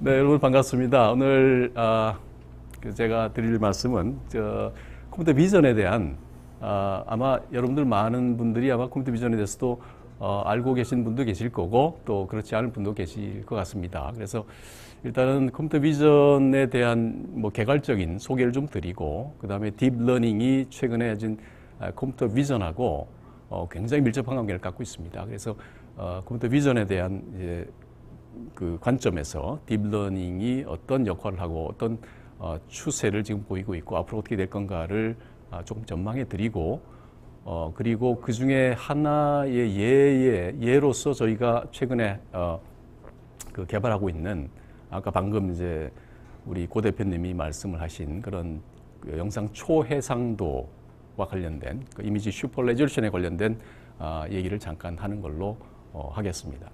네, 여러분 반갑습니다. 오늘 제가 드릴 말씀은 컴퓨터 비전에 대한 아마 여러분들 많은 분들이 아마 컴퓨터 비전에 대해서도 알고 계신 분도 계실 거고 또 그렇지 않은 분도 계실 것 같습니다. 그래서 일단은 컴퓨터 비전에 대한 뭐 개괄적인 소개를 좀 드리고 그 다음에 딥러닝이 최근에 해진 컴퓨터 비전하고 굉장히 밀접한 관계를 갖고 있습니다. 그래서 컴퓨터 비전에 대한 이제 그 관점에서 딥러닝이 어떤 역할을 하고 어떤 추세를 지금 보이고 있고 앞으로 어떻게 될 건가를 조금 전망해 드리고 그리고 그 중에 하나의 예로서 저희가 최근에 그 개발하고 있는 아까 방금 이제 우리 고 대표님이 말씀을 하신 그런 그 영상 초해상도와 관련된 그 이미지 슈퍼 레졸루션에 관련된 얘기를 잠깐 하는 걸로 하겠습니다.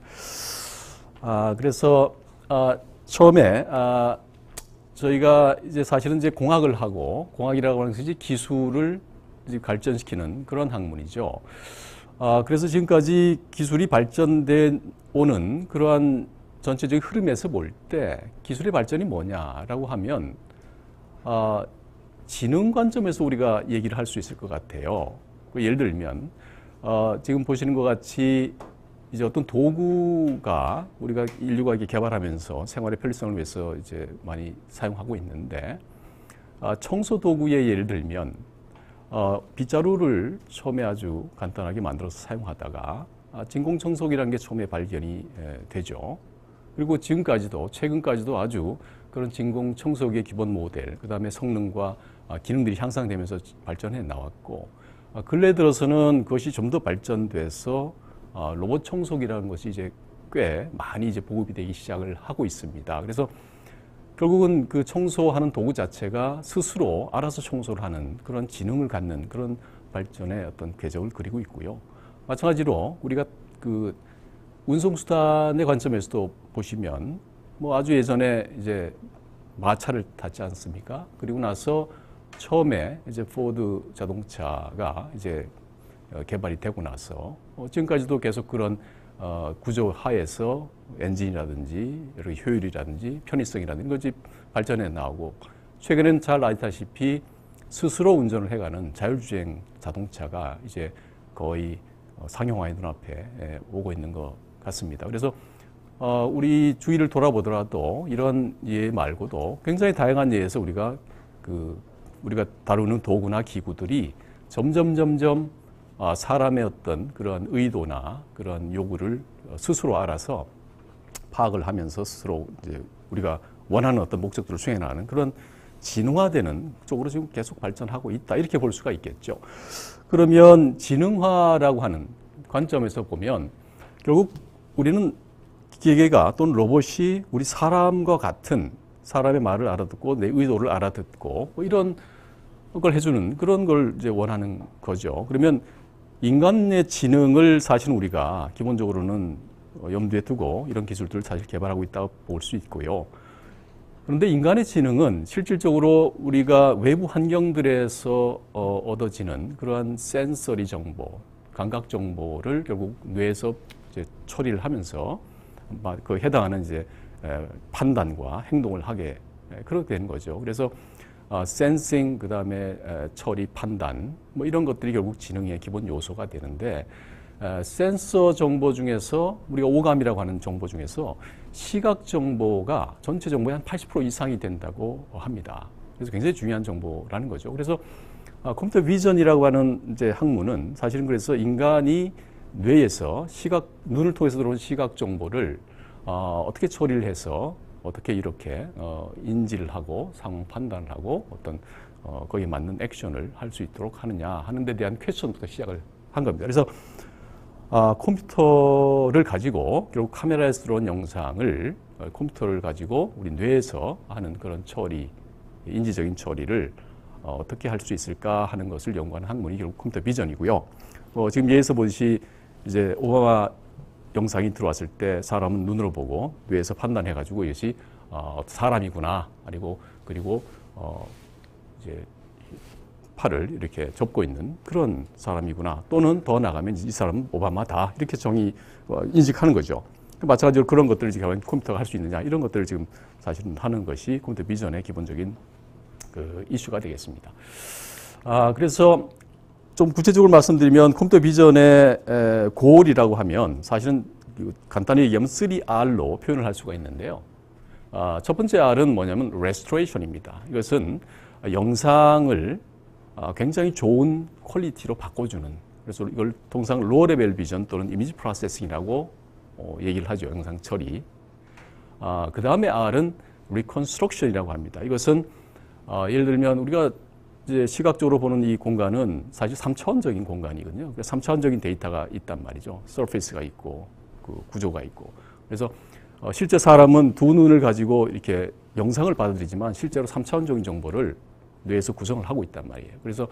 그래서 처음에 저희가 이제 사실은 이제 공학을 하고 공학이라고 하는 것이 기술을 이제 발전시키는 그런 학문이죠. 그래서 지금까지 기술이 발전돼 오는 그러한 전체적인 흐름에서 볼 때 기술의 발전이 뭐냐라고 하면 지능 관점에서 우리가 얘기를 할 수 있을 것 같아요. 예를 들면 지금 보시는 것 같이 이제 어떤 도구가 우리가 인류가 이렇게 개발하면서 생활의 편리성을 위해서 이제 많이 사용하고 있는데 청소 도구의 예를 들면 빗자루를 처음에 아주 간단하게 만들어서 사용하다가 진공 청소기라는 게 처음에 발견이 되죠. 그리고 지금까지도 최근까지도 아주 그런 진공 청소기의 기본 모델, 그 다음에 성능과 기능들이 향상되면서 발전해 나왔고 근래 들어서는 그것이 좀 더 발전돼서 로봇 청소기라는 것이 이제 꽤 많이 이제 보급이 되기 시작을 하고 있습니다. 그래서 결국은 그 청소하는 도구 자체가 스스로 알아서 청소를 하는 그런 지능을 갖는 그런 발전의 어떤 궤적을 그리고 있고요. 마찬가지로 우리가 그 운송수단의 관점에서도 보시면 뭐 아주 예전에 이제 마차를 탔지 않습니까? 그리고 나서 처음에 이제 포드 자동차가 이제 개발이 되고 나서 지금까지도 계속 그런 구조 하에서 엔진이라든지 여러 효율이라든지 편의성이라든지 것이 발전해 나오고 최근에는 잘 아시다시피 스스로 운전을 해가는 자율주행 자동차가 이제 거의 상용화의 눈앞에 오고 있는 것 같습니다. 그래서 우리 주위를 돌아보더라도 이런 예 말고도 굉장히 다양한 예에서 우리가 다루는 도구나 기구들이 점점 사람의 어떤 그런 의도나 그런 요구를 스스로 알아서 파악을 하면서 스스로 이제 우리가 원하는 어떤 목적들을 수행해 나가는 그런 진화되는 쪽으로 지금 계속 발전하고 있다. 이렇게 볼 수가 있겠죠. 그러면 지능화라고 하는 관점에서 보면 결국 우리는 기계가 또는 로봇이 우리 사람과 같은 사람의 말을 알아듣고 내 의도를 알아듣고 뭐 이런 걸 해주는 그런 걸 이제 원하는 거죠. 그러면 인간의 지능을 사실 우리가 기본적으로는 염두에 두고 이런 기술들을 사실 개발하고 있다고 볼 수 있고요. 그런데 인간의 지능은 실질적으로 우리가 외부 환경들에서 얻어지는 그러한 센서리 정보, 감각 정보를 결국 뇌에서 이제 처리를 하면서 그 해당하는 이제 판단과 행동을 하게 그렇게 되는 거죠. 그래서 센싱, 그 다음에 처리, 판단, 뭐 이런 것들이 결국 지능의 기본 요소가 되는데, 센서 정보 중에서 우리가 오감이라고 하는 정보 중에서 시각 정보가 전체 정보의 한 80% 이상이 된다고 합니다. 그래서 굉장히 중요한 정보라는 거죠. 그래서 컴퓨터 비전이라고 하는 이제 학문은 사실은 그래서 인간이 뇌에서 눈을 통해서 들어온 시각 정보를 어떻게 처리를 해서 어떻게 이렇게 인지를 하고 상황 판단을 하고 어떤 거기에 맞는 액션을 할 수 있도록 하느냐 하는 데 대한 퀘스천부터 시작을 한 겁니다. 그래서 컴퓨터를 가지고 결국 카메라에서 들어온 영상을 컴퓨터를 가지고 우리 뇌에서 하는 그런 처리, 인지적인 처리를 어떻게 할 수 있을까 하는 것을 연구하는 학문이 결국 컴퓨터 비전이고요. 지금 예에서 보듯이 이제 오바마 영상이 들어왔을 때 사람은 눈으로 보고 뇌에서 판단해가지고 이것이 사람이구나. 그리고 이제 팔을 이렇게 접고 있는 그런 사람이구나. 또는 더 나가면 이 사람은 오바마다. 이렇게 인식하는 거죠. 마찬가지로 그런 것들을 지금 컴퓨터가 할 수 있느냐 이런 것들을 지금 사실은 하는 것이 컴퓨터 비전의 기본적인 그 이슈가 되겠습니다. 그래서 좀 구체적으로 말씀드리면 컴퓨터 비전의 고올이라고 하면 사실은 간단히 얘기하면 3R로 표현을 할 수가 있는데요. 첫 번째 R은 뭐냐면 restoration입니다. 이것은 영상을 굉장히 좋은 퀄리티로 바꿔주는, 그래서 이걸 통상 로어 레벨 비전 또는 이미지 프로세싱이라고 얘기를 하죠. 영상 처리. 그 다음에 R은 reconstruction이라고 합니다. 이것은 예를 들면 우리가 이제 시각적으로 보는 이 공간은 사실 3차원적인 공간이거든요. 3차원적인 데이터가 있단 말이죠. 서페이스가 있고 그 구조가 있고. 그래서 실제 사람은 두 눈을 가지고 이렇게 영상을 받아들이지만 실제로 3차원적인 정보를 뇌에서 구성을 하고 있단 말이에요. 그래서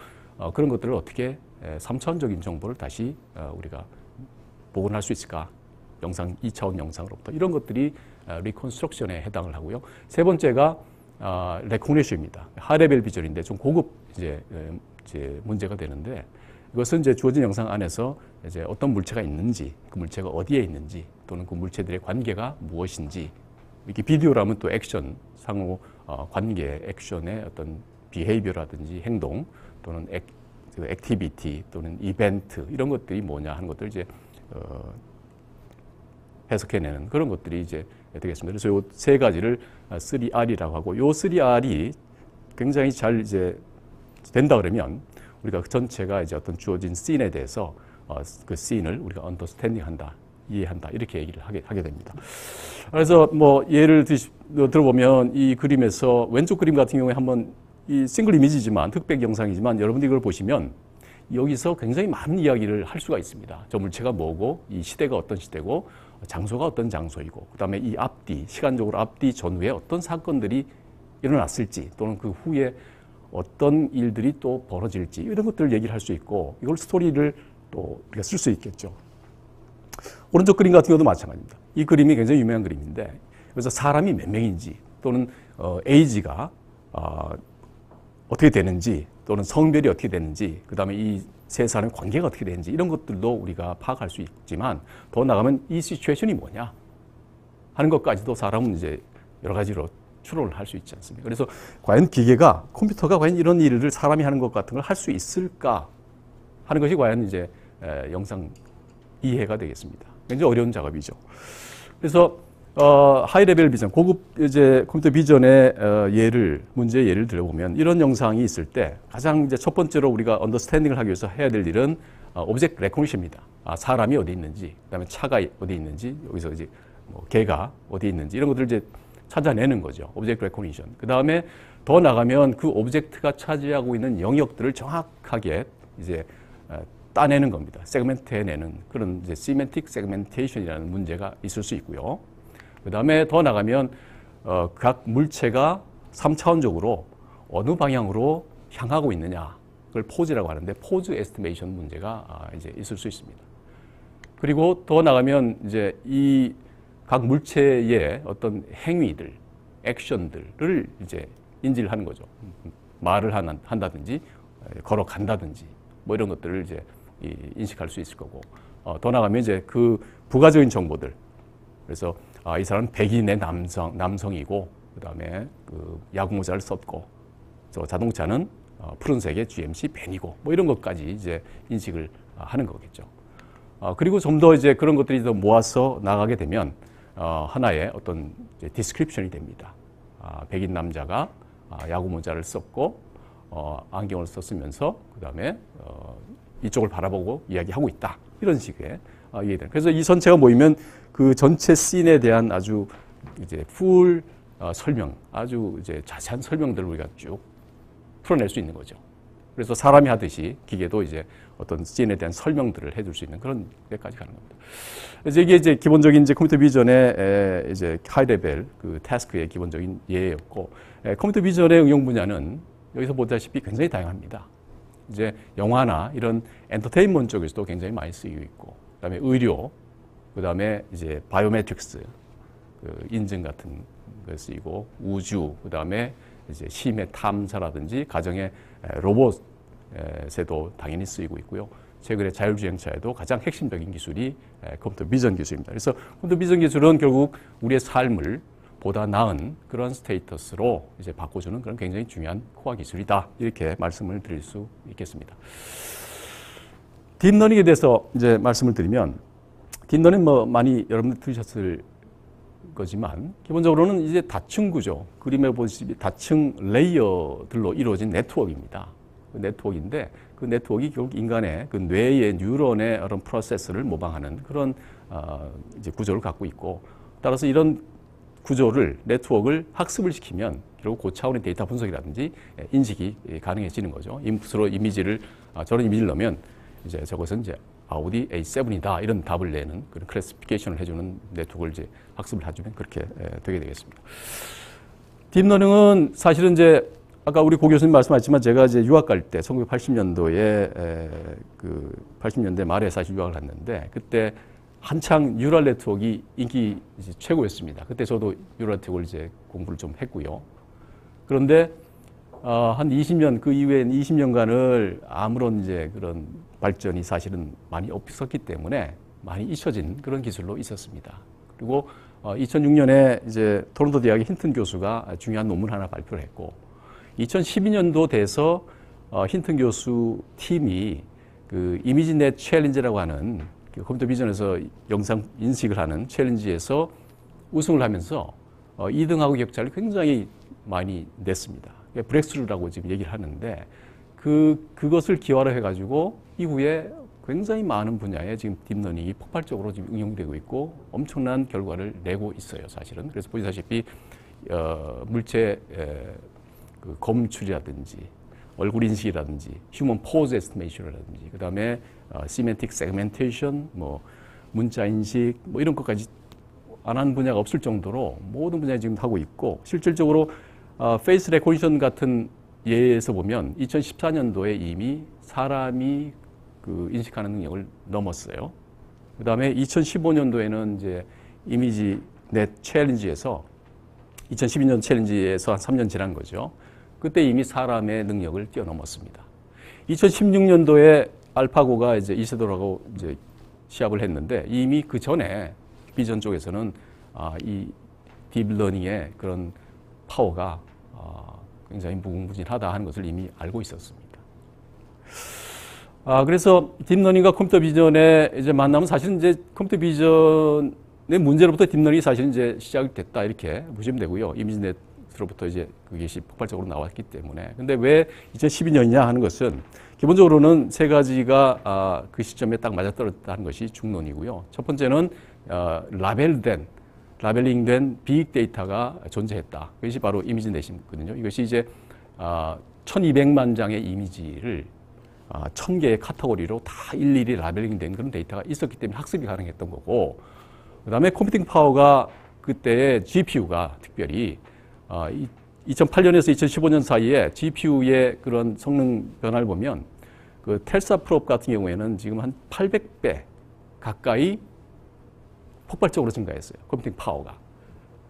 그런 것들을 어떻게 3차원적인 정보를 다시 우리가 복원할 수 있을까? 영상 2차원 영상으로부터 이런 것들이 리컨스트럭션에 해당을 하고요. 세 번째가 레코그니션입니다. 하이레벨 비전인데 좀 고급 이제 문제가 되는데, 이것은 이제 주어진 영상 안에서 이제 어떤 물체가 있는지, 그 물체가 어디에 있는지, 또는 그 물체들의 관계가 무엇인지, 이렇게 비디오라면 또 액션, 상호 관계, 액션의 어떤 비헤이비어라든지 행동, 또는 액티비티, 또는 이벤트, 이런 것들이 뭐냐 하는 것들을 이제 해석해내는 그런 것들이 이제 되겠습니다. 그래서 요 세 가지를 3R이라고 하고, 요 3R이 굉장히 잘 이제 된다 그러면 우리가 전체가 이제 어떤 주어진 씬에 대해서 그 씬을 우리가 언더스탠딩한다, 이해한다, 이렇게 얘기를 하게 됩니다. 그래서 뭐 예를 들어보면 이 그림에서 왼쪽 그림 같은 경우에 한번 이 싱글 이미지지만 흑백 영상이지만 여러분들이 이걸 보시면 여기서 굉장히 많은 이야기를 할 수가 있습니다. 저 물체가 뭐고, 이 시대가 어떤 시대고, 장소가 어떤 장소이고, 그 다음에 이 앞뒤, 시간적으로 앞뒤 전후에 어떤 사건들이 일어났을지, 또는 그 후에 어떤 일들이 또 벌어질지, 이런 것들을 얘기를 할 수 있고, 이걸 스토리를 또 우리가 쓸 수 있겠죠. 오른쪽 그림 같은 경우도 마찬가지입니다. 이 그림이 굉장히 유명한 그림인데, 그래서 사람이 몇 명인지, 또는 에이지가 어떻게 되는지, 또는 성별이 어떻게 되는지, 그 다음에 이 세 사람의 관계가 어떻게 되는지, 이런 것들도 우리가 파악할 수 있지만, 더 나가면 이 시츄에이션이 뭐냐 하는 것까지도 사람은 이제 여러 가지로 추론을 할 수 있지 않습니까? 그래서 과연 기계가, 컴퓨터가 과연 이런 일을 사람이 하는 것 같은 걸 할 수 있을까 하는 것이 과연 이제 영상 이해가 되겠습니다. 굉장히 어려운 작업이죠. 그래서 하이레벨 비전, 고급 이제 컴퓨터 비전의 문제 예를 들어보면, 이런 영상이 있을 때 가장 이제 첫 번째로 우리가 언더스탠딩을 하기 위해서 해야 될 일은 오브젝트 레코그니션입니다. 사람이 어디 있는지, 그다음에 차가 어디 있는지, 여기서 이제 뭐 개가 어디 있는지, 이런 것들을 이제 찾아내는 거죠. 오브젝트 레코그니션. 그 다음에 더 나가면 그 오브젝트가 차지하고 있는 영역들을 정확하게 이제 따내는 겁니다. 세그멘트해내는 그런 이제 시멘틱 세그멘테이션이라는 문제가 있을 수 있고요. 그 다음에 더 나가면 각 물체가 3차원적으로 어느 방향으로 향하고 있느냐, 그걸 포즈라고 하는데, 포즈 에스티메이션 문제가 이제 있을 수 있습니다. 그리고 더 나가면 이제 이 각 물체의 어떤 행위들, 액션들을 이제 인지를 하는 거죠. 말을 한다든지, 걸어간다든지, 뭐 이런 것들을 이제 인식할 수 있을 거고, 더 나가면 이제 그 부가적인 정보들. 그래서 이 사람은 백인의 남성이고, 그 다음에 그 야구 모자를 썼고, 저 자동차는 푸른색의 GMC 벤이고, 뭐 이런 것까지 이제 인식을 하는 거겠죠. 그리고 좀 더 이제 그런 것들이 더 모아서 나가게 되면 하나의 어떤 디스크립션이 됩니다. 백인 남자가 야구 모자를 썼고 안경을 썼으면서 그 다음에 이쪽을 바라보고 이야기하고 있다, 이런 식의 이해되는. 그래서 이 전체가 모이면 그 전체 씬에 대한 아주 이제 풀 설명, 아주 이제 자세한 설명들을 우리가 쭉 풀어낼 수 있는 거죠. 그래서 사람이 하듯이 기계도 이제 어떤 씬에 대한 설명들을 해줄 수 있는 그런 데까지 가는 겁니다. 그래서 이게 이제 기본적인 이제 컴퓨터 비전의 이제 하이 레벨 그 태스크의 기본적인 예였고, 컴퓨터 비전의 응용 분야는 여기서 보다시피 굉장히 다양합니다. 이제 영화나 이런 엔터테인먼트 쪽에서도 굉장히 많이 쓰이고 있고, 그다음에 의료, 그다음에 이제 바이오매트릭스, 그 인증 같은 거 쓰이고, 우주, 그다음에 이제 심해 탐사라든지 가정의 로봇에도 당연히 쓰이고 있고요. 최근에 자율주행차에도 가장 핵심적인 기술이 컴퓨터 비전 기술입니다. 그래서 컴퓨터 비전 기술은 결국 우리의 삶을 보다 나은 그런 스테이터스로 이제 바꿔주는 그런 굉장히 중요한 코어 기술이다. 이렇게 말씀을 드릴 수 있겠습니다. 딥러닝에 대해서 이제 말씀을 드리면, 딥러닝 뭐 많이 여러분들 들으셨을 거지만, 기본적으로는 이제 다층 구조, 그림에 보시면 다층 레이어들로 이루어진 네트워크입니다. 그 네트워크인데, 그 네트워크가 결국 인간의 그 뇌의 뉴런의 그런 프로세스를 모방하는 그런 이제 구조를 갖고 있고, 따라서 이런 구조를, 네트워크를 학습을 시키면 결국 고차원의 데이터 분석이라든지 인식이 가능해지는 거죠. 인풋으로 이미지를, 저런 이미지를 넣으면 이제 저것은 이제 아우디 A7이다. 이런 답을 내는 그런 클래시피케이션을 해주는 네트워크를 이제 학습을 해주면 그렇게 되게 되겠습니다. 딥러닝은 사실은 이제 아까 우리 고 교수님 말씀하셨지만 제가 이제 유학 갈 때 1980년도에 그 80년대 말에 사실 유학을 갔는데 그때 한창 뉴럴 네트워크가 인기 이제 최고였습니다. 그때 저도 뉴럴 네트워크를 이제 공부를 좀 했고요. 그런데 한 20년, 그 이후에 20년간을 아무런 이제 그런 발전이 사실은 많이 없었기 때문에 많이 잊혀진 그런 기술로 있었습니다. 그리고 2006년에 이제 토론토 대학의 힌튼 교수가 중요한 논문 하나 발표를 했고, 2012년도 돼서 힌튼 교수 팀이 그 이미지넷 챌린지라고 하는 그 컴퓨터 비전에서 영상 인식을 하는 챌린지에서 우승을 하면서 2등하고 격차를 굉장히 많이 냈습니다. 브렉스루라고 지금 얘기를 하는데 그것을 기화로 해가지고 이후에 굉장히 많은 분야에 지금 딥러닝이 폭발적으로 지금 응용되고 있고 엄청난 결과를 내고 있어요, 사실은. 그래서 보시다시피 물체 그 검출이라든지 얼굴 인식이라든지 휴먼 포즈 에스티메이션이라든지 그다음에 시멘틱 세그멘테이션, 뭐 문자 인식 뭐 이런 것까지 안 하는 분야가 없을 정도로 모든 분야에 지금 하고 있고, 실질적으로 페이스 레코니션 같은 예에서 보면 2014년도에 이미 사람이 그 인식하는 능력을 넘었어요. 그 다음에 2015년도에는 이제 이미지 넷 챌린지에서 2012년 챌린지에서 한 3년 지난 거죠. 그때 이미 사람의 능력을 뛰어넘었습니다. 2016년도에 알파고가 이제 이세돌하고 이제 시합을 했는데 이미 그 전에 비전 쪽에서는 이 딥러닝의 그런 파워가 굉장히 무궁무진하다 하는 것을 이미 알고 있었습니다. 그래서 딥러닝과 컴퓨터 비전의 이제 만나면 사실은 이제 컴퓨터 비전의 문제로부터 딥러닝이 사실은 이제 시작됐다 이렇게 보시면 되고요. 이미지넷으로부터 이제 그것이 폭발적으로 나왔기 때문에. 근데 왜 2012년이냐 하는 것은 기본적으로는 세 가지가 그 시점에 딱 맞아떨어졌다는 것이 중론이고요. 첫 번째는 라벨링된 빅데이터가 존재했다. 그것이 바로 이미지넷이거든요. 이것이 이제 1200만 장의 이미지를 1000개의 카테고리로 다 일일이 라벨링된 그런 데이터가 있었기 때문에 학습이 가능했던 거고, 그 다음에 컴퓨팅 파워가 그때의 GPU가 특별히 2008년에서 2015년 사이에 GPU의 그런 성능 변화를 보면 그 텔사프롭 같은 경우에는 지금 한 800배 가까이 폭발적으로 증가했어요. 컴퓨팅 파워가.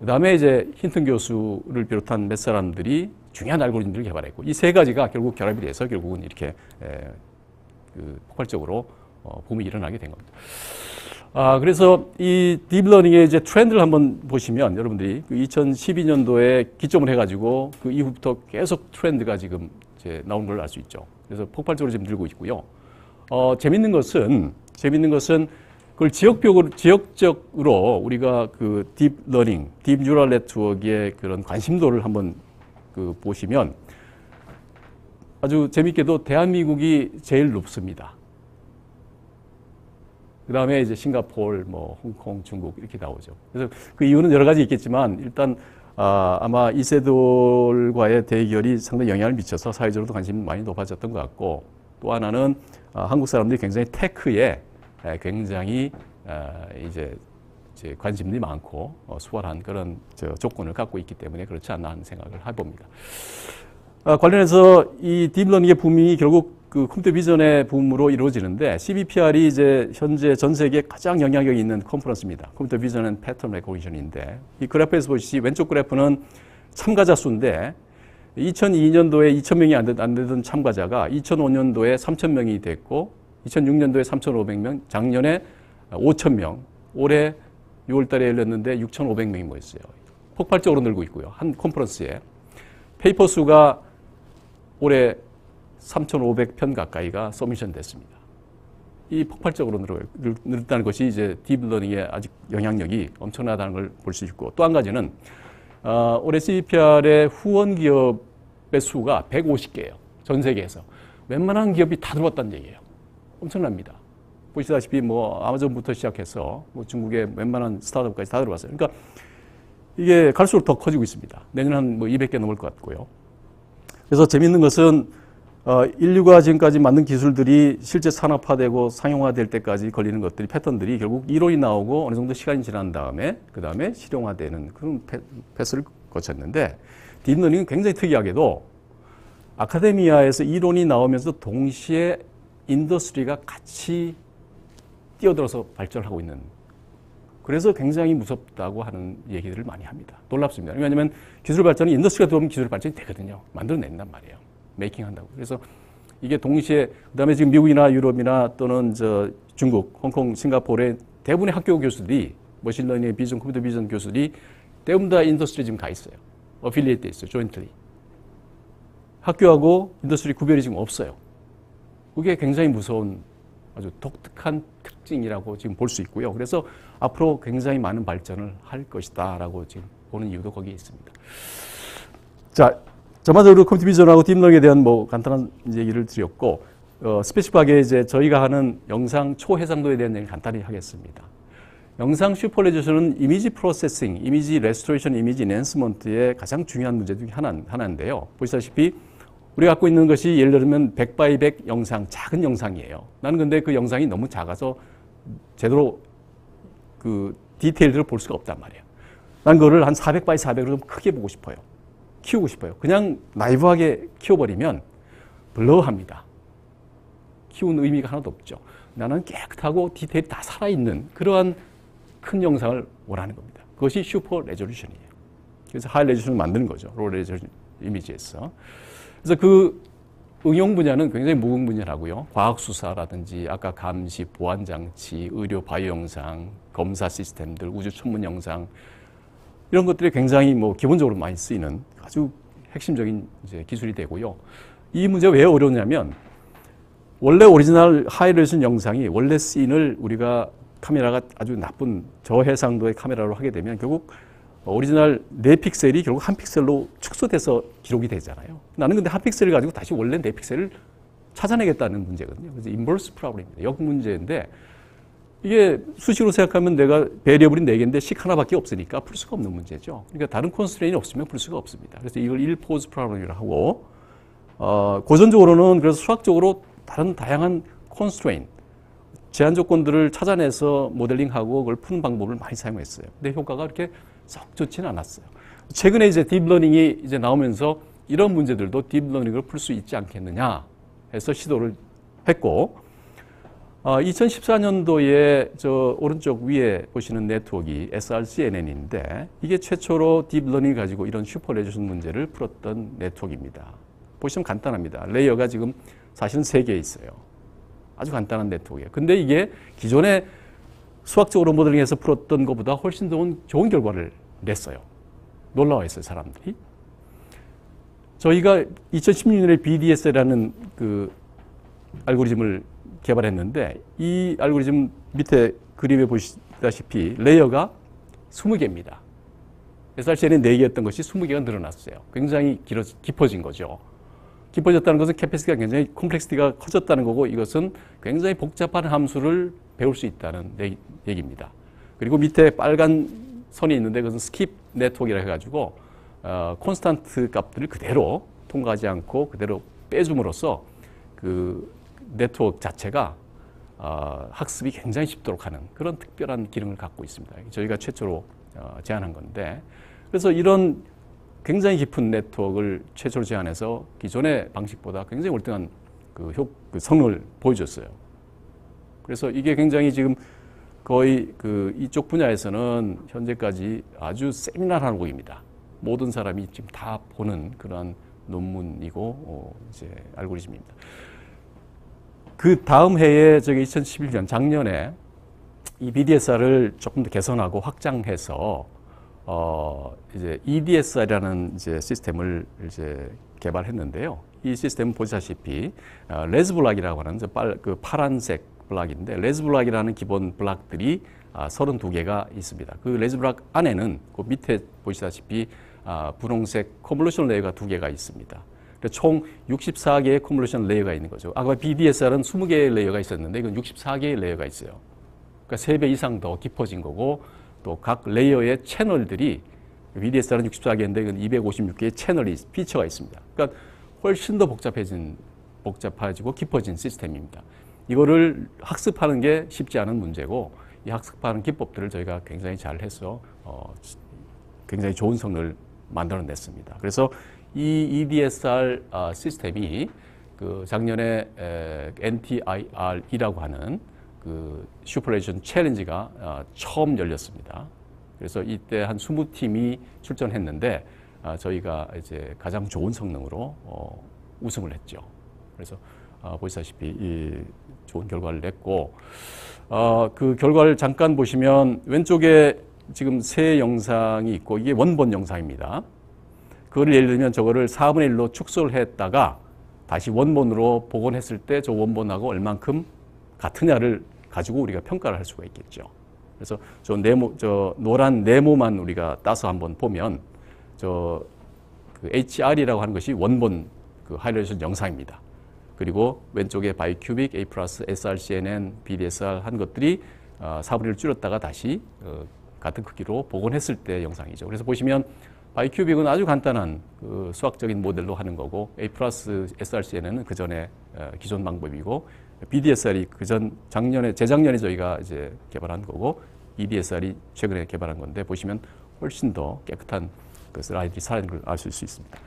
그 다음에 이제 힌튼 교수를 비롯한 몇 사람들이 중요한 알고리즘들을 개발했고, 이 세 가지가 결국 결합이 돼서 결국은 이렇게 그 폭발적으로 붐이 일어나게 된 겁니다. 그래서 이 딥러닝의 이제 트렌드를 한번 보시면 여러분들이 그 2012년도에 기점을 해가지고 그 이후부터 계속 트렌드가 지금 이제 나온 걸 알 수 있죠. 그래서 폭발적으로 지금 늘고 있고요. 재밌는 것은 그걸 지역적으로 우리가 그 딥러닝, 딥 뉴럴 네트워크의 그런 관심도를 한번 그 보시면 아주 재밌게도 대한민국이 제일 높습니다. 그 다음에 이제 싱가포르, 뭐 홍콩, 중국 이렇게 나오죠. 그래서 그 이유는 여러 가지 있겠지만 일단 아마 이세돌과의 대결이 상당히 영향을 미쳐서 사회적으로도 관심이 많이 높아졌던 것 같고, 또 하나는 한국 사람들이 굉장히 테크에 굉장히 이제 관심이 많고 수월한 그런 조건을 갖고 있기 때문에 그렇지 않나 하는 생각을 해봅니다. 관련해서 이 딥러닝의 붐이 결국 그 컴퓨터 비전의 붐으로 이루어지는데, CVPR이 이제 현재 전 세계에 가장 영향력이 있는 컨퍼런스입니다. 컴퓨터 비전 앤 패턴 레코니션인데, 이 그래프에서 보시지 왼쪽 그래프는 참가자 수인데 2002년도에 2,000명이 안 되던 참가자가 2005년도에 3,000명이 됐고, 2006년도에 3,500명, 작년에 5,000명, 올해 6월 달에 열렸는데 6,500명이 모였어요. 폭발적으로 늘고 있고요. 한 컨퍼런스에. 페이퍼 수가 올해 3,500편 가까이가 서미션 됐습니다. 이 폭발적으로 늘었다는 것이 이제 딥러닝의 아직 영향력이 엄청나다는 걸 볼 수 있고, 또 한 가지는 올해 CVPR의 후원 기업의 수가 150개예요. 전 세계에서. 웬만한 기업이 다 들어왔다는 얘기예요. 엄청납니다. 보시다시피 뭐 아마존부터 시작해서 뭐 중국의 웬만한 스타트업까지 다 들어왔어요. 그러니까 이게 갈수록 더 커지고 있습니다. 내년 한 뭐 200개 넘을 것 같고요. 그래서 재미있는 것은 인류가 지금까지 만든 기술들이 실제 산업화되고 상용화될 때까지 걸리는 것들이 패턴들이 결국 이론이 나오고 어느 정도 시간이 지난 다음에 그 다음에 실용화되는 그런 패스를 거쳤는데, 딥러닝은 굉장히 특이하게도 아카데미아에서 이론이 나오면서 동시에 인더스트리가 같이 뛰어들어서 발전을 하고 있는, 그래서 굉장히 무섭다고 하는 얘기들을 많이 합니다. 놀랍습니다. 왜냐하면 기술 발전은 인더스트리가 들어오면 기술 발전이 되거든요. 만들어낸단 말이에요. 메이킹 한다고. 그래서 이게 동시에, 그 다음에 지금 미국이나 유럽이나 또는 중국, 홍콩, 싱가포르의 대부분의 학교 교수들이, 머신러닝, 비전, 컴퓨터 비전 교수들이 대부분 다 인더스트리 지금 가 있어요. 어필리에이트 돼 있어요. 조인트리. 학교하고 인더스트리 구별이 지금 없어요. 그게 굉장히 무서운 아주 독특한 특징이라고 지금 볼 수 있고요. 그래서 앞으로 굉장히 많은 발전을 할 것이다 라고 지금 보는 이유도 거기에 있습니다. 자, 전반적으로 컴퓨터 비전하고 딥러닝에 대한 뭐 간단한 얘기를 드렸고, 스페시픽하게 이제 저희가 하는 영상 초해상도에 대한 얘기를 간단히 하겠습니다. 영상 슈퍼레조션은 이미지 프로세싱, 이미지 레스토레이션, 이미지 엔핸스먼트의 가장 중요한 문제 중에 하나인데요. 보시다시피 우리가 갖고 있는 것이 예를 들면 100x100 영상, 작은 영상이에요. 나는 근데 그 영상이 너무 작아서 제대로 그 디테일들을 볼 수가 없단 말이에요. 난 그거를 한 400x400으로 좀 크게 보고 싶어요. 키우고 싶어요. 그냥 나이브하게 키워버리면 블러합니다. 키운 의미가 하나도 없죠. 나는 깨끗하고 디테일이 다 살아있는 그러한 큰 영상을 원하는 겁니다. 그것이 슈퍼 레졸루션이에요. 그래서 하이 레졸루션을 만드는 거죠. 로 레졸루션 이미지에서. 그래서 그 응용 분야는 굉장히 무궁무진하고요. 과학수사라든지 아까 감시, 보안장치, 의료 바이오 영상, 검사 시스템들, 우주 천문 영상, 이런 것들이 굉장히 뭐 기본적으로 많이 쓰이는 아주 핵심적인 이제 기술이 되고요. 이 문제가 왜 어려우냐면, 원래 오리지널 하이레졸루션 영상이 원래 씬을 우리가 카메라가 아주 나쁜 저해상도의 카메라로 하게 되면 결국 오리지널 4픽셀이 결국 1픽셀로 축소돼서 기록이 되잖아요. 나는 근데 1픽셀을 가지고 다시 원래 4픽셀을 찾아내겠다는 문제거든요. 그래서 인버스 프로블렘입니다. 역 문제인데, 이게 수식으로 생각하면 내가 베리어블이 4개인데 식 하나밖에 없으니까 풀 수가 없는 문제죠. 그러니까 다른 컨스트레인이 없으면 풀 수가 없습니다. 그래서 이걸 1포즈 프로블렘이라고 하고, 고전적으로는 그래서 수학적으로 다른 다양한 컨스트레인, 제한 조건들을 찾아내서 모델링하고 그걸 푸는 방법을 많이 사용했어요. 근데 효과가 그렇게 썩 좋지는 않았어요. 최근에 이제 딥러닝이 이제 나오면서 이런 문제들도 딥러닝으로 풀 수 있지 않겠느냐 해서 시도를 했고, 2014년도에 저 오른쪽 위에 보시는 네트워크가 SRCNN인데, 이게 최초로 딥러닝을 가지고 이런 슈퍼 레졸루션 문제를 풀었던 네트워크입니다. 보시면 간단합니다. 레이어가 지금 사실은 3개 있어요. 아주 간단한 네트워크예요. 근데 이게 기존에 수학적으로 모델링해서 풀었던 것보다 훨씬 더 좋은 결과를 냈어요. 놀라워했어요, 사람들이. 저희가 2016년에 BDS라는 그 알고리즘을 개발했는데, 이 알고리즘 밑에 그림에 보시다시피 레이어가 20개입니다. SRCN이 4개였던 것이 20개가 늘어났어요. 굉장히 깊어진 거죠. 깊어졌다는 것은 캐패시티가 굉장히 콤플렉시티가 커졌다는 거고, 이것은 굉장히 복잡한 함수를 배울 수 있다는 얘기입니다. 그리고 밑에 빨간 선이 있는데 그것은 스킵 네트워크라고 해가지고 콘스탄트 값들을 그대로 통과하지 않고 그대로 빼줌으로써 그 네트워크 자체가 학습이 굉장히 쉽도록 하는 그런 특별한 기능을 갖고 있습니다. 저희가 최초로 제안한 건데, 그래서 이런 굉장히 깊은 네트워크를 최초로 제안해서 기존의 방식보다 굉장히 월등한 그 성능을 보여줬어요. 그래서 이게 굉장히 지금 거의 그 이쪽 분야에서는 현재까지 아주 세미날 항목입니다. 모든 사람이 지금 다 보는 그러한 논문이고 이제 알고리즘입니다. 그 다음 해에 저기 2011년 작년에 이 BDSR을 조금 더 개선하고 확장해서 이제 EDSR이라는 이제 시스템을 이제 개발했는데요. 이 시스템은 보시다시피 레즈블락이라고 하는 그 파란색 블락인데 레즈블락이라는 기본 블락들이 32개가 있습니다. 그 레즈블락 안에는 그 밑에 보시다시피 분홍색 컨볼루션 레이어가 2개가 있습니다. 총 64개의 컨볼루션 레이어가 있는 거죠. 아까 BDSR은 20개의 레이어가 있었는데 이건 64개의 레이어가 있어요. 그러니까 3배 이상 더 깊어진 거고 또 각 레이어의 채널들이 BDSR은 64개인데 이건 256개의 채널이 피처가 있습니다. 그러니까 훨씬 더 복잡해지고 깊어진 시스템입니다. 이거를 학습하는 게 쉽지 않은 문제고 이 학습하는 기법들을 저희가 굉장히 잘해서 굉장히 좋은 성능을 만들어냈습니다. 그래서 이 EDSR 시스템이 그 작년에 NTIR이라고 하는 그 슈퍼레이션 챌린지가 처음 열렸습니다. 그래서 이때 한 20팀이 출전했는데 저희가 이제 가장 좋은 성능으로 우승을 했죠. 그래서 보시다시피 이 좋은 결과를 냈고 그 결과를 잠깐 보시면 왼쪽에 지금 세 영상이 있고 이게 원본 영상입니다. 그거를 예를 들면 저거를 4분의 1로 축소를 했다가 다시 원본으로 복원했을 때 저 원본하고 얼만큼 같으냐를 가지고 우리가 평가를 할 수가 있겠죠. 그래서 저 노란 네모만 우리가 따서 한번 보면 그 HR이라고 하는 것이 원본 그 하이레졸루션 영상입니다. 그리고 왼쪽에 바이큐빅, A+, SRCNN, BDSR 한 것들이 4분의 1을 줄였다가 다시 같은 크기로 복원했을 때 영상이죠. 그래서 보시면 바이큐빅은 아주 간단한 그 수학적인 모델로 하는 거고 A+, SRCNN은 그 전에 기존 방법이고 BDSR이 재작년에 저희가 이제 개발한 거고 EDSR이 최근에 개발한 건데 보시면 훨씬 더 깨끗한 그 슬라이드들이 살아있는 걸 알 수 있습니다.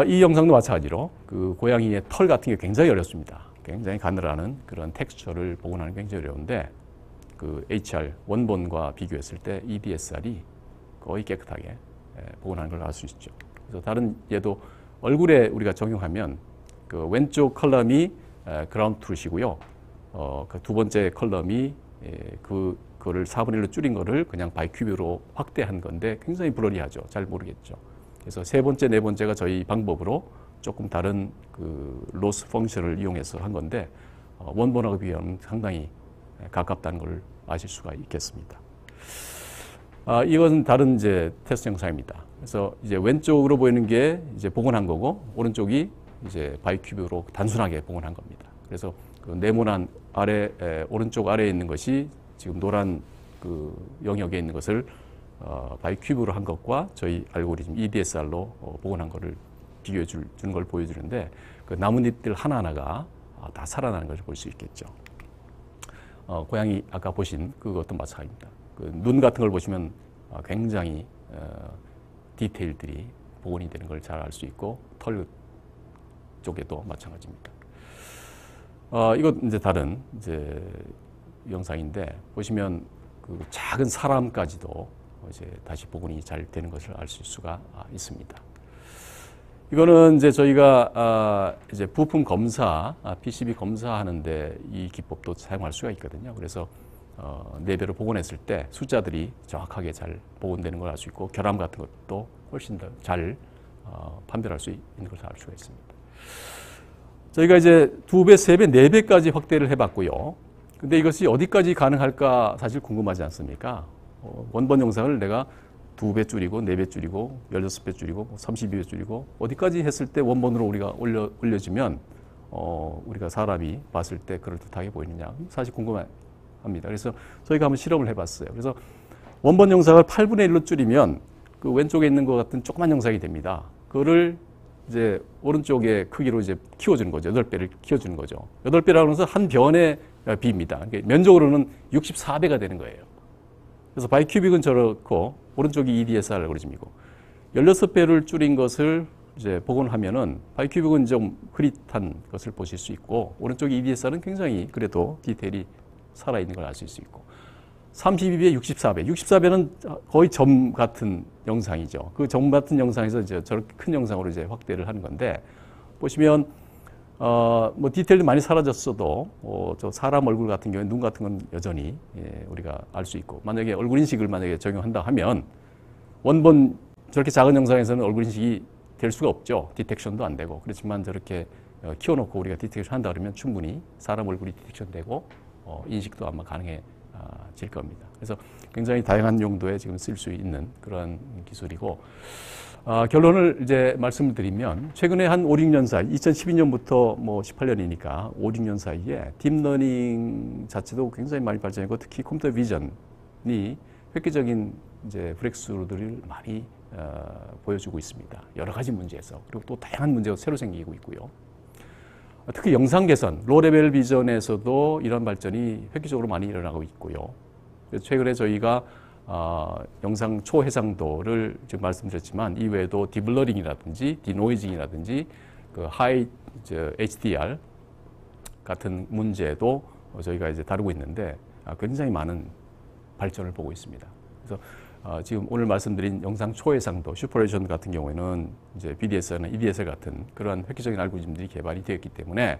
이 영상도 마찬가지로 그 고양이의 털 같은 게 굉장히 어렵습니다. 굉장히 가늘어하는 그런 텍스처를 복원하는 게 굉장히 어려운데 그 HR 원본과 비교했을 때 EDSR이 거의 깨끗하게 복원하는 걸 알 수 있죠. 그래서 다른 예도 얼굴에 우리가 적용하면 그 왼쪽 컬럼이 그라운드 트루시고요. 그 두 번째 컬럼이 그거를 4분의 1로 줄인 거를 그냥 바이큐브로 확대한 건데 굉장히 블러리하죠. 잘 모르겠죠. 그래서 세 번째, 네 번째가 저희 방법으로 조금 다른 그 로스 펑션을 이용해서 한 건데 원본하고 비교하면 상당히 가깝다는 걸 아실 수가 있겠습니다. 이것은 다른 이제 테스트 영상입니다. 그래서 이제 왼쪽으로 보이는 게 이제 복원한 거고 오른쪽이 이제 바이큐브로 단순하게 복원한 겁니다. 그래서 그 네모난 오른쪽 아래에 있는 것이 지금 노란 그 영역에 있는 것을 바이큐브로 한 것과 저희 알고리즘 EDSR로 복원한 거를 비교해 주는 걸 보여주는데 그 나뭇잎들 하나하나가 다 살아나는 것을 볼 수 있겠죠. 고양이 아까 보신 그것도 마찬가지입니다. 그 눈 같은 걸 보시면 굉장히 디테일들이 복원이 되는 걸 잘 알 수 있고 털 쪽에도 마찬가지입니다. 이것 이제 다른 이제 영상인데 보시면 그 작은 사람까지도 이제 다시 복원이 잘 되는 것을 알 수가 있습니다. 이거는 이제 저희가 이제 부품 검사, PCB 검사하는데 이 기법도 사용할 수가 있거든요. 그래서 4배로 복원했을 때 숫자들이 정확하게 잘 복원되는 걸 알 수 있고 결함 같은 것도 훨씬 더 잘 판별할 수 있는 것을 알 수가 있습니다. 저희가 이제 2배, 3배, 4배까지 확대를 해봤고요. 근데 이것이 어디까지 가능할까 사실 궁금하지 않습니까? 원본 영상을 내가 2배 줄이고 4배 줄이고 16배 줄이고 32배 줄이고 어디까지 했을 때 원본으로 우리가 올려주면 우리가 사람이 봤을 때 그럴듯하게 보이느냐 사실 궁금합니다. 그래서 저희가 한번 실험을 해봤어요. 그래서 원본 영상을 8분의 1로 줄이면 그 왼쪽에 있는 것 같은 조그만 영상이 됩니다. 그거를 이제 오른쪽의 크기로 이제 키워주는 거죠. 8배를 키워주는 거죠. 8배라고 해서 한 변의 비입니다. 그러니까 면적으로는 64배가 되는 거예요. 그래서 바이큐빅은 저렇고 오른쪽이 EDSR 알고리즘이고 16배를 줄인 것을 이제 복원하면은 바이큐빅은 좀 흐릿한 것을 보실 수 있고 오른쪽 EDSR은 굉장히 그래도 디테일이 살아있는 걸 알 수 있고 32배, 64배. 64배는 거의 점 같은 영상이죠. 그 점 같은 영상에서 이제 저렇게 큰 영상으로 이제 확대를 하는 건데 보시면 뭐 디테일이 많이 사라졌어도 저 사람 얼굴 같은 경우에 눈 같은 건 여전히 우리가 알 수 있고, 만약에 얼굴 인식을 만약에 적용한다 하면 원본 저렇게 작은 영상에서는 얼굴 인식이 될 수가 없죠. 디텍션도 안 되고. 그렇지만 저렇게 키워놓고 우리가 디텍션 한다 그러면 충분히 사람 얼굴이 디텍션 되고 인식도 아마 가능해질 겁니다. 그래서 굉장히 다양한 용도에 지금 쓸 수 있는 그런 기술이고, 결론을 이제 말씀을 드리면 최근에 한 5, 6년 사이, 2012년부터 뭐 18년이니까 5, 6년 사이에 딥러닝 자체도 굉장히 많이 발전했고, 특히 컴퓨터 비전이 획기적인 이제 브렉스루들을 많이 보여주고 있습니다. 여러 가지 문제에서. 그리고 또 다양한 문제가 새로 생기고 있고요. 특히 영상 개선, 로레벨 비전에서도 이런 발전이 획기적으로 많이 일어나고 있고요. 그래서 최근에 저희가 영상 초해상도를 지금 말씀드렸지만 이외에도 딥러닝이라든지 디노이징이라든지 그 하이 HDR 같은 문제도 저희가 이제 다루고 있는데 굉장히 많은 발전을 보고 있습니다. 그래서 지금 오늘 말씀드린 영상 초해상도, 슈퍼레이션 같은 경우에는 이제 BDS나 EDSL 같은 그러한 획기적인 알고리즘들이 개발이 되었기 때문에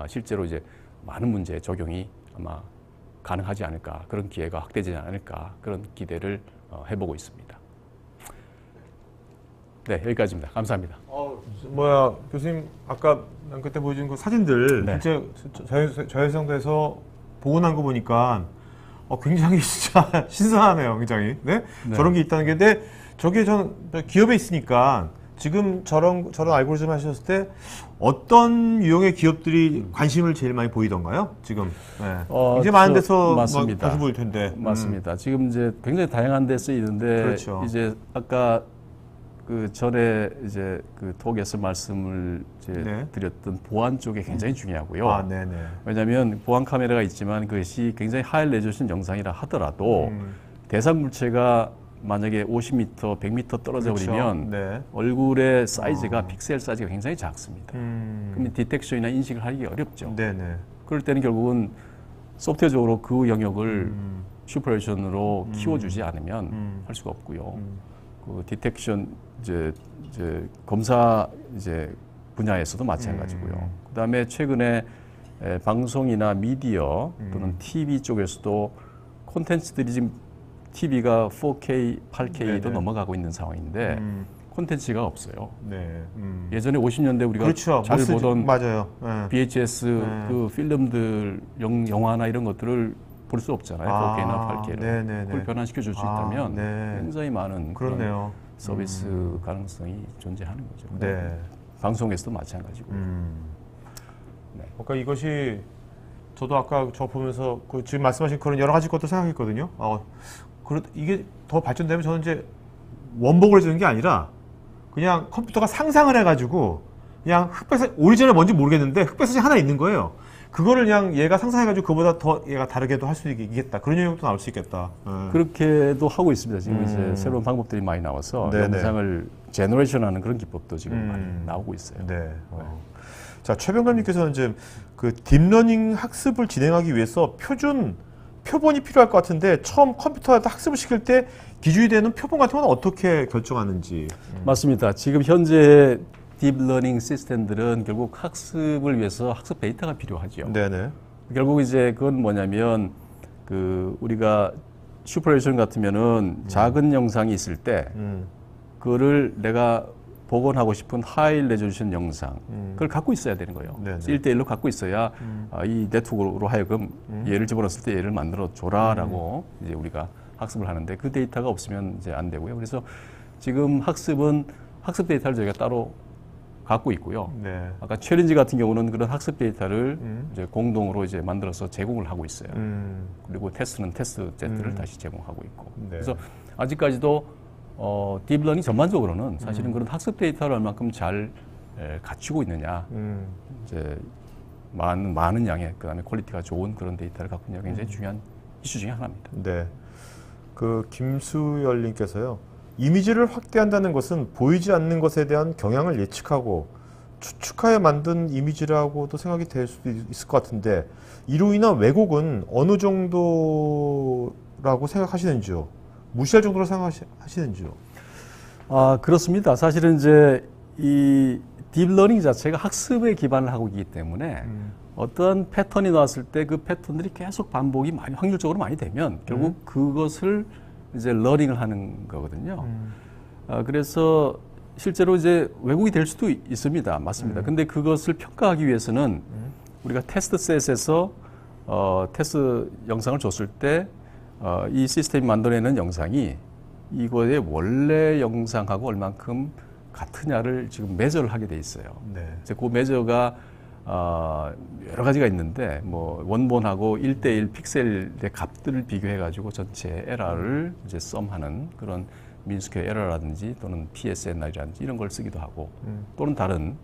실제로 이제 많은 문제에 적용이 아마 가능하지 않을까, 그런 기회가 확대되지 않을까, 그런 기대를 해보고 있습니다. 네, 여기까지입니다. 감사합니다. 교수님 아까 그때 보여준 그 사진들 실제 저해상도에서 보고 난 거 보니까 굉장히 진짜 신선하네요, 굉장히. 네? 저런 게 있다는 게. 근데 저게 전 기업에 있으니까 지금 저런 알고리즘 하셨을 때 어떤 유형의 기업들이 관심을 제일 많이 보이던가요? 지금 이제 많은 데서 맞습니다. 관심 보일 텐데. 맞습니다. 지금 이제 굉장히 다양한 데 쓰이는데, 그렇죠. 이제 아까 그 전에 이제 그 톡에서 말씀을 이제 드렸던 보안 쪽에 굉장히 중요하고요. 왜냐하면 보안 카메라가 있지만 그것이 굉장히 하이 레졸루션 영상이라 하더라도 대상 물체가 만약에 50m, 100m 떨어져 버리면 얼굴의 사이즈가 픽셀 사이즈가 굉장히 작습니다. 그러면 디텍션이나 인식을 하기 어렵죠. 그럴 때는 결국은 소프트웨어적으로 그 영역을 슈퍼레이션으로 키워주지 않으면 할 수가 없고요. 그 디텍션 이제 검사 이제 분야에서도 마찬가지고요. 그다음에 최근에 방송이나 미디어 또는 TV 쪽에서도 콘텐츠들이 지금 TV가 4K, 8K도 넘어가고 있는 상황인데 콘텐츠가 없어요. 예전에 50년대 우리가 그렇죠. 잘 보던 맞아요. VHS 그 필름들 영화나 이런 것들을 볼 수 없잖아요. 4K나 8K를. 그걸 변환시켜 줄 수 있다면 굉장히 많은 그런 서비스 가능성이 존재하는 거죠. 방송에서도 마찬가지고. 그러니까 이것이 저도 아까 저 보면서 지금 말씀하신 그런 여러 가지 것도 생각했거든요. 이게 더 발전되면 저는 이제 원복을 주는 게 아니라 그냥 컴퓨터가 상상을 해가지고 그냥 흑백사 오리지널이 뭔지 모르겠는데 흑백사진 하나 있는 거예요. 그거를 그냥 얘가 상상해가지고 그보다 더 얘가 다르게도 할 수 있겠다. 그런 영역도 나올 수 있겠다. 그렇게도 하고 있습니다. 지금 이제 새로운 방법들이 많이 나와서 영상을 제너레이션하는 그런 기법도 지금 많이 나오고 있어요. 자, 최병감님께서는 지금 그 딥러닝 학습을 진행하기 위해서 표본이 필요할 것 같은데 처음 컴퓨터한테 학습을 시킬 때 기준이 되는 표본 같은 건 어떻게 결정하는지. 맞습니다. 지금 현재 딥러닝 시스템들은 결국 학습을 위해서 학습 데이터가 필요하죠. 결국 이제 그건 뭐냐면 그 우리가 슈퍼레이션 같으면은 작은 영상이 있을 때 그거를 내가 복원하고 싶은 하이 레졸루션 영상 그걸 갖고 있어야 되는 거예요. 1대1로 갖고 있어야 이 네트워크로 하여금 얘를 집어넣었을 때 얘를 만들어 줘라라고 이제 우리가 학습을 하는데 그 데이터가 없으면 이제 안 되고요. 그래서 지금 학습은 학습 데이터를 저희가 따로 갖고 있고요. 아까 챌린지 같은 경우는 그런 학습 데이터를 이제 공동으로 이제 만들어서 제공을 하고 있어요. 그리고 테스트는 테스트 세트를 다시 제공하고 있고. 그래서 아직까지도 딥러닝 전반적으로는 사실은 그런 학습 데이터를 얼만큼 잘 갖추고 있느냐, 이제 많은 양의 그다음에 퀄리티가 좋은 그런 데이터를 갖고 있느냐 굉장히 중요한 이슈 중에 하나입니다. 그 김수열님께서요. 이미지를 확대한다는 것은 보이지 않는 것에 대한 경향을 예측하고 추측하여 만든 이미지라고도 생각이 될 수도 있을 것 같은데 이로 인한 왜곡은 어느 정도라고 생각하시는지요? 무시할 정도로 생각하시는지요? 그렇습니다. 사실은 이제 이 딥러닝 자체가 학습에 기반을 하고 있기 때문에 어떤 패턴이 나왔을 때 그 패턴들이 계속 반복이 많이 확률적으로 많이 되면 결국 그것을 이제 러닝을 하는 거거든요. 그래서 실제로 이제 왜곡이 될 수도 있습니다. 맞습니다. 근데 그것을 평가하기 위해서는 우리가 테스트 셋에서 테스트 영상을 줬을 때 이 시스템이 만들어내는 영상이 이거의 원래 영상하고 얼만큼 같으냐를 지금 매저를 하게 돼 있어요. 네. 이제 그 매저가 여러 가지가 있는데 뭐 원본하고 1대1 픽셀의 값들을 비교해 가지고 전체 에러를 이제 썸하는 그런 민스퀘어 에러라든지 또는 PSNR이라든지 이런 걸 쓰기도 하고 또는 다른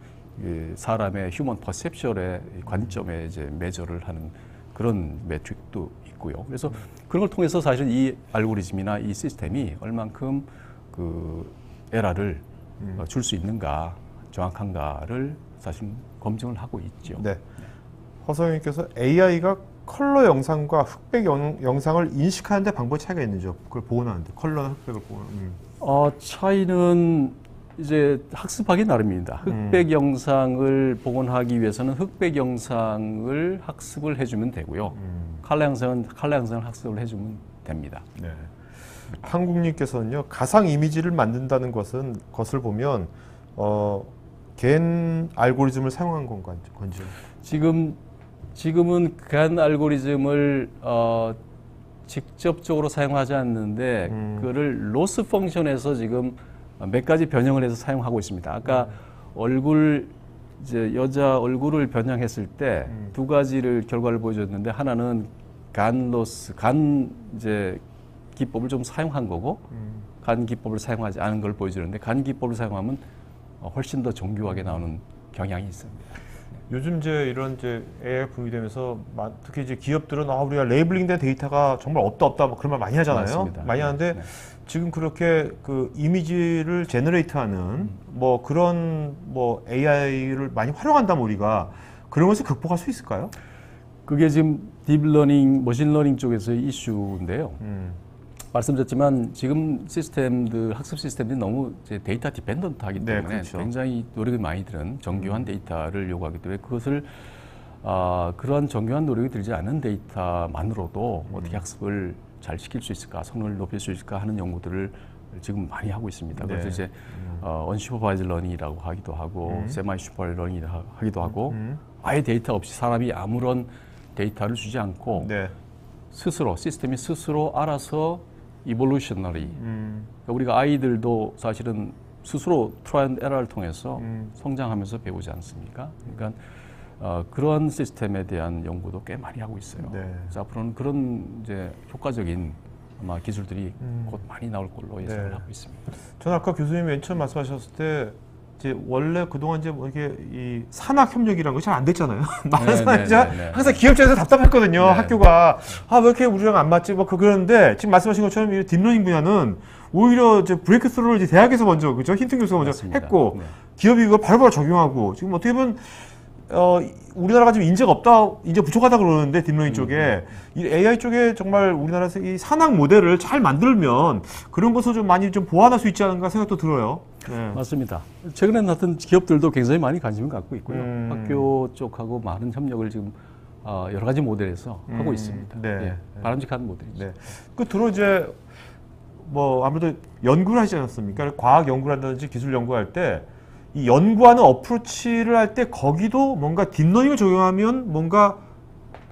사람의 휴먼 퍼셉션의 관점에 이제 매저를 하는 그런 매트릭도 있고요. 그래서 그런 걸 통해서 사실 이 알고리즘이나 이 시스템이 얼만큼 그 에러를 줄 수 있는가, 정확한가를 사실 검증을 하고 있죠. 네. 허성님께서 AI가 컬러 영상과 흑백 영상을 인식하는데 방법 차이가 있는지요? 그걸 복원하는데 컬러나 흑백을 복원. 차이는 이제 학습하기 나름입니다. 흑백 영상을 복원하기 위해서는 흑백 영상을 학습을 해주면 되고요. 컬러 영상은 컬러 영상을 학습을 해주면 됩니다. 네. 한국님께서는요, 가상 이미지를 만든다는 것을 보면 겐 알고리즘을 사용한 건지요? 지금은 간 알고리즘을 직접적으로 사용하지 않는데 그거를 로스 펑션에서 지금 몇 가지 변형을 해서 사용하고 있습니다. 아까 이제 여자 얼굴을 변형했을 때 두 가지를 결과를 보여줬는데 하나는 간 이제 기법을 좀 사용한 거고 간 기법을 사용하지 않은 걸 보여주는데 간 기법을 사용하면 훨씬 더 정교하게 나오는 경향이 있습니다. 요즘 이런 AI 분위되면서 특히 이제 기업들은 우리가 레이블링된 데이터가 정말 없다 뭐 그런 말 많이 하잖아요. 맞습니다. 많이 하는데 네. 지금 그렇게 그 이미지를 제너레이트하는 뭐 그런 뭐 AI를 많이 활용한다면 우리가 그런 것을 극복할 수 있을까요? 그게 지금 딥러닝, 머신러닝 쪽에서의 이슈인데요. 말씀드렸지만 지금 학습 시스템들이 너무 이제 데이터 디펜던트하기 때문에 네, 그렇죠. 굉장히 노력이 많이 드는 정교한 데이터를 요구하기 때문에 그것을 그러한 정교한 노력이 들지 않은 데이터만으로도 어떻게 학습을 잘 시킬 수 있을까, 성능을 높일 수 있을까 하는 연구들을 지금 많이 하고 있습니다. 네. 그래서 이제 언슈퍼바이즈 러닝이라고 하기도 하고 세마이 슈퍼바이즈 러닝이라고 하기도 하고 아예 데이터 없이 사람이 아무런 데이터를 주지 않고 네. 시스템이 스스로 알아서 이볼루셔너리 그러니까 우리가 아이들도 사실은 스스로 트라이 앤 에러를 통해서 성장하면서 배우지 않습니까? 그러니까 그러한 시스템에 대한 연구도 꽤 많이 하고 있어요. 네. 그래서 앞으로는 그런 이제 효과적인 아마 기술들이 곧 많이 나올 걸로 예상을 네. 하고 있습니다. 저는 아까 교수님이 맨 처음 말씀하셨을 때 이제 원래 그동안 이제 뭐 이렇게 이 산학 협력이라는 거 잘 안 됐잖아요. 많은 사람이 항상 기업 입장에서 답답했거든요. 네. 학교가 왜 이렇게 우리랑 안 맞지? 뭐 그러는데 지금 말씀하신 것처럼 이 딥러닝 분야는 오히려 이제 브레이크 스루를 이제 대학에서 먼저 그죠? 힌튼 교수가 먼저 맞습니다. 했고 네. 기업이 이거 바로바로 적용하고 지금 어떻게 보면 우리나라가 지금 인재 부족하다 그러는데 딥러닝 쪽에 이 AI 쪽에 정말 우리나라에서 이 산학 모델을 잘 만들면 그런 것을 좀 많이 좀 보완할 수 있지 않은가 생각도 들어요. 네. 맞습니다. 최근에 어떤 기업들도 굉장히 많이 관심을 갖고 있고요. 학교 쪽하고 많은 협력을 지금 여러 가지 모델에서 하고 있습니다. 네. 예, 바람직한 모델이죠. 네. 끝으로 이제 뭐 아무래도 연구를 하지 않았습니까? 과학 연구를 한다든지 기술 연구할 때 이 연구하는 어프로치를 할 때 거기도 뭔가 딥러닝을 적용하면 뭔가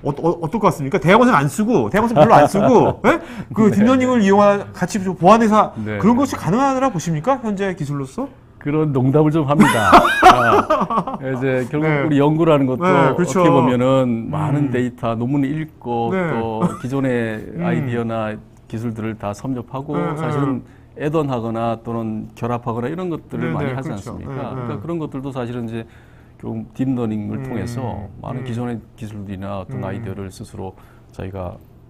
어떨 것 같습니까? 대학원생 안 쓰고 대학원생 별로 안 쓰고 네? 그 딥러닝을 이용한 같이 보완해서 네. 그런 것이 가능하더라 보십니까? 현재 기술로서? 그런 농담을 좀 합니다. 이제 결국 네. 우리 연구라는 것도 네, 그렇죠. 어떻게 보면은 많은 데이터, 논문을 읽고 네. 또 기존의 아이디어나 기술들을 다 섭렵하고 사실은 애던하거나 또는 결합하거나 이런 것들을 네, 많이 네, 하지 그렇죠. 않습니까? 네, 네. 그러니까 그런 것들도 사실은 이제 결국 딥러닝을 통해서 많은 기존의 기술들이나 어떤 아이디어를 스스로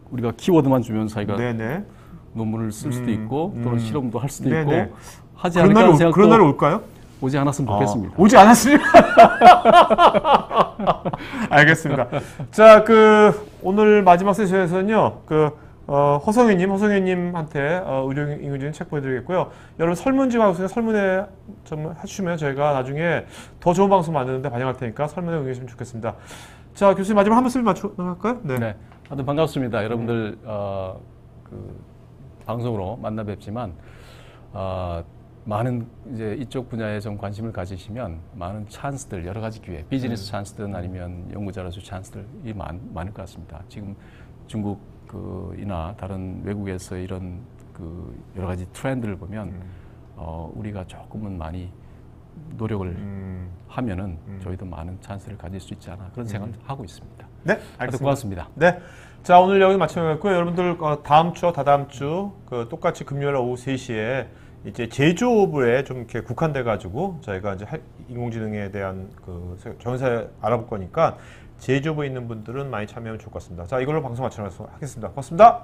우리가 키워드만 주면 자기가 네네. 논문을 쓸 수도 있고 또는 실험도 할 수도 네네. 있고 하지 않을까 하는 생각도 그런 날이 올까요? 오지 않았으면 좋겠습니다. 오지 않았으면. 알겠습니다. 자, 오늘 마지막 세션에서는요, 허성희님한테 의료인공지능 책 보여드리겠고요. 여러분 설문지 방송에 설문에 좀 해주시면 저희가 나중에 더 좋은 방송 만드는데 반영할 테니까 설문에 응해주시면 좋겠습니다. 자, 교수님 마지막 한 말씀 할까요? 네. 네. 하여튼 반갑습니다. 여러분들 그 방송으로 만나 뵙지만 많은 이제 이쪽 분야에 좀 관심을 가지시면 많은 찬스들, 여러 가지 기회, 비즈니스 찬스든 아니면 연구자로서 찬스들이 많을 것 같습니다. 지금 중국 이나 다른 외국에서 이런 그 여러 가지 트렌드를 보면 우리가 조금은 많이 노력을 하면은 저희도 많은 찬스를 가질 수 있지 않아 그런 생각을 하고 있습니다. 네, 알겠습니다. 고맙습니다. 네. 자, 오늘 여기 마치겠고요. 여러분들 다음 주와 다다음 주 똑같이 금요일 오후 3시에 이제 제조업에 좀 이렇게 국한돼 가지고 저희가 이제 인공지능에 대한 전세 알아볼 거니까 제조업에 있는 분들은 많이 참여하면 좋을 것 같습니다. 자, 이걸로 방송 마치도록 하겠습니다. 고맙습니다.